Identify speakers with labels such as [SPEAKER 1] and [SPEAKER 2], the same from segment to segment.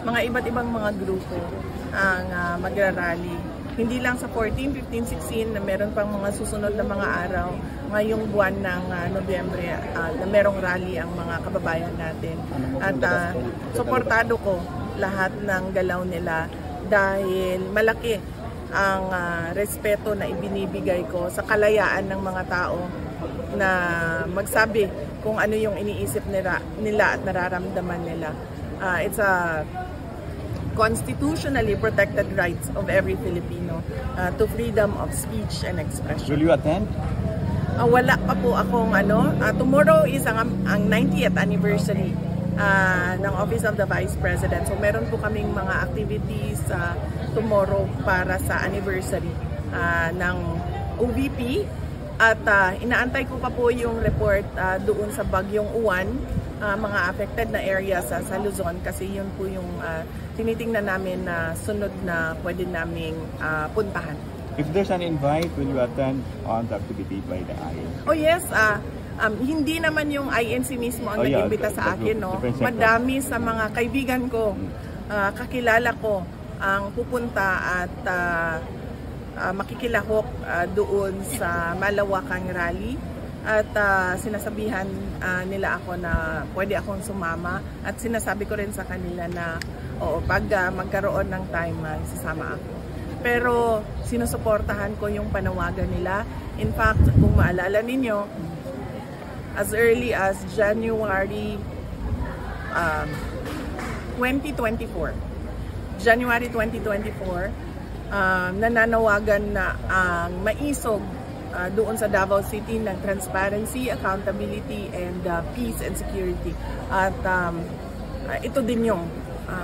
[SPEAKER 1] mga iba't ibang mga grupo ang magra-rally. Hindi lang sa 14, 15, 16 na meron pang mga susunod na mga araw ngayong buwan ng Nobyembre na merong rally ang mga kababayan natin. At suportado ko lahat ng galaw nila dahil malaki ang respeto na ibinibigay ko sa kalayaan ng mga tao na magsabi kung ano yung iniisip nila at nararamdaman nila. It's a constitutionally protected rights of every Filipino to freedom of speech and expression.
[SPEAKER 2] Will you attend?
[SPEAKER 1] Wala pa po akong tomorrow is ang 90th anniversary ng Office of the Vice President. So meron po kaming mga activities tomorrow para sa anniversary ng OVP at inaantay ko pa po yung report doon sa Bagyong Uwan, mga affected na area sa Luzon kasi yun po yung tinitingnan namin na sunod na pwede naming puntahan.
[SPEAKER 2] If there's an invite, will you attend on the activity by the INC?
[SPEAKER 1] Oh yes, hindi naman yung INC mismo ang nag-imbita sa akin. No? Madami sa mga kaibigan ko, kakilala ko ang pupunta at makikilahok doon sa malawakang rally. At sinasabihan nila ako na pwede akong sumama at sinasabi ko rin sa kanila na oo, pag magkaroon ng time sasama ako. Pero sinusuportahan ko yung panawagan nila. In fact, kung maalala ninyo, as early as January 2024, nananawagan na ang maisog doon sa Davao City ng transparency, accountability, and peace and security. At ito din yung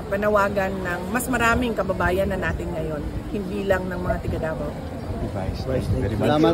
[SPEAKER 1] panawagan ng mas maraming kababayan na natin ngayon, hindi lang ng mga tiga Davao.
[SPEAKER 2] Salamat.